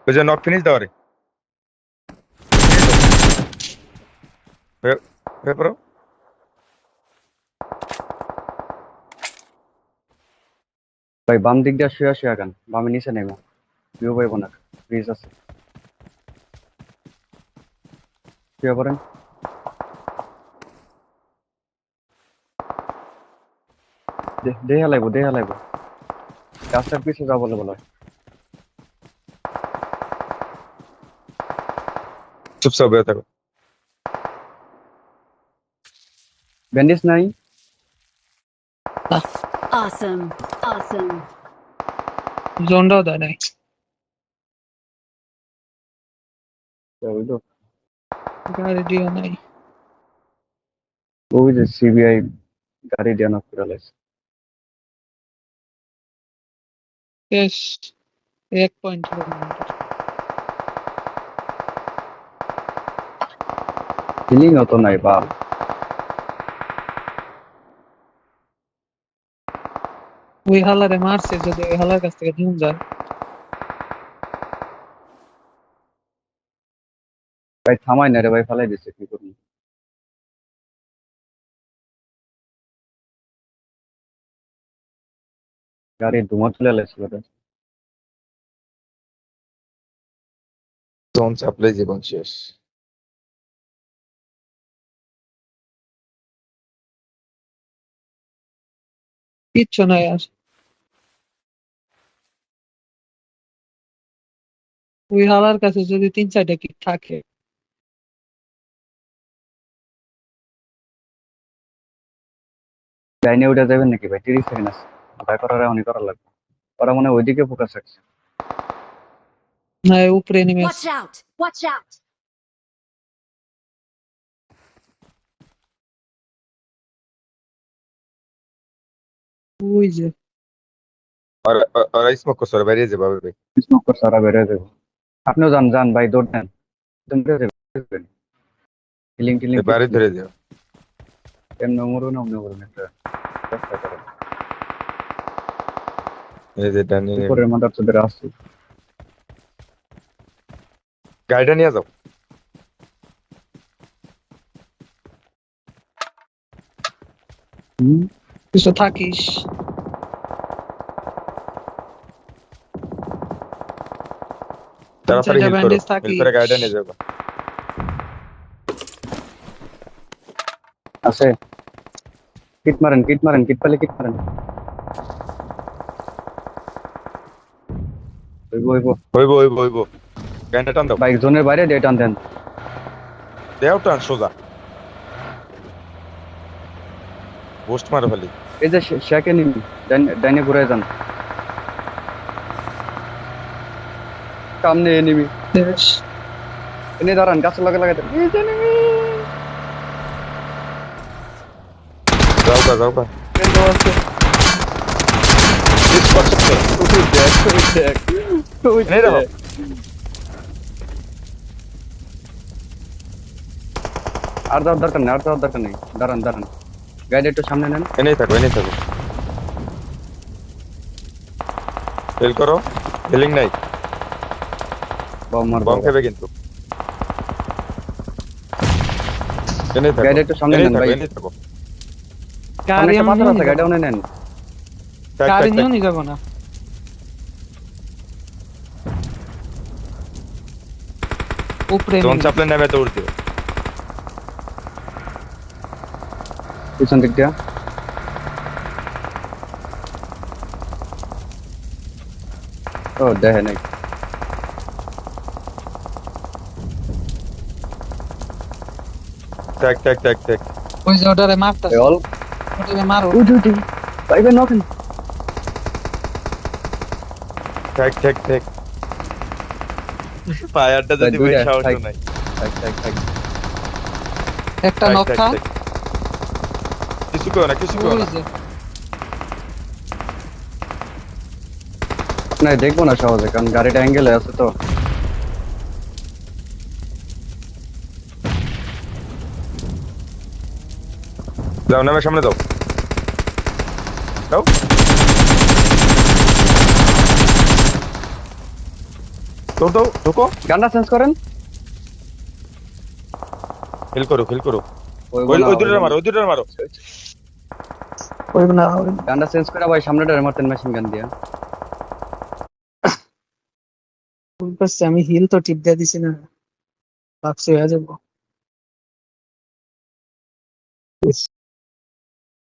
ওই যে knock finish দাও রে পেপারো ভাই বাম দিক দিয়ে শুয়ে শুয়ে গান বামে নিচে নেমো ভিউ পাইব না ব্রিজ আছে শুয়ে পড়েন দেহা লাগবো গাছটার পিছে যা বলে বলো চুপচাপ হয়ে থাকো ব্যান্ডেজ নাই Awesome. Awesome. জোনটাও দেয় নাই। ওই তো গাড়ি দিও নাই। ওই যে সিবিআই গাড়ি দিয়ে নক করে লাইছে শেষ 1 পয়েন্ট ফিলিং অত নাই বা ওই হালারে মারছে, যদি ওই হালার কাছ থেকে ধুম যায়। ভাই থামাই না রে ভাই ফালাই দিছে কি করবি গাড়ি ধোঁয়া তুলে লাইছে ওটা জোন চাপলে জীবন শেষ কিচ্ছু নাই আর। ওই হালার কাছে যদি 3-4টা কিট থাকে। লাইনে উঠে যাবেন নাকি ভাই 30 সেকেন্ড আছে ভাই করার এমনই করা লাগবে ওরা মনে হয় ওইদিকে ফোকাস রাখছে না, উপরে নেমে Watch out. Watch out. ওই যে ওরা স্মোক করছে ওরা বেরিয়ে যাবে ভাই স্মোক করছে ওরা বেরোয় যাবে আপনিও যান যান ভাই দৌড় দেন একদম বেরোয় যাবেন হিলিং টিলিং বাড়ি ধরে যাও এমনি মরুন একটা চেষ্টা করেন এই যে ডানি উপরের মাদার চোদের আসছে গাড়িটা নিয়ে যাও কিছু থাকিস। তাড়াতাড়ি হিল করো ব্যান্ডেজ থাকিস। হিল করে গাড়িটা নিয়ে যাও আছে কিট মারেন কিট পালে কিট মারেন হইব গাড়িটা টান দাও বাইক জোনের বাইরে দিয়ে টান দেন দেও টান সোজা পোস্ট মারো খালি এই যে শেখে নিমি ডাইনে ঘুরে যান সামনে এনিমি শেষ। এনে দাঁড়ান গাছ লাগাতে এই যে enemy! যাও গা কেন আছে ইস করছে ওই এই দেখো। দেখ আর যাওয়ার দরকার নেই দাঁড়ান গাড়ি একটু সামনে নেন এনেই থাকো হিল করো হিলিং নাই বম মারবো বম খাবে কিন্তু এনেই থাকো গাড়ি একটু সামনে নেন ভাই এনেই থাকো সামনে গাড়ি একটা পাথর আছে আমি গাড়িটা উনি নেন গাড়ি নিয়েও নিয়ে যাবো না। উপরে জোন নেমে। চাপলে নেমে দৌড় দিও পিছন দিক দিয়া ও দেখে নাই ট্যাক ওই যে ওটারে মারতাছে, অল ওটারে মারো। উঠি পাইবেন নকেন ট্যাক ফায়ারটা যদি ভাই দুইটা, সাহস থাক। নাই থাক একটা নকটা। কিছু করো না ওই যে আপনার দেখবো না সহজে কারণ গাড়িটা অ্যাঙ্গেলে আছে তো যাও নামে সামনে দাও দৌড় দাও, ঢুকো, গানটা চেঞ্জ করেন। হিল করো, হিল করো। হইব ওই না, ওই দুটোর হইব না। মারো, ওই দুটোর মারো। হইব না, হইব না। গানটা চেঞ্জ করে ভাই সামনেটারে মারতেন মেশিন গান দিয়া। ভুল করছি, আমি হিল তো টিপ দিয়ে দিছি না, ভাবছি হয়ে যাবো।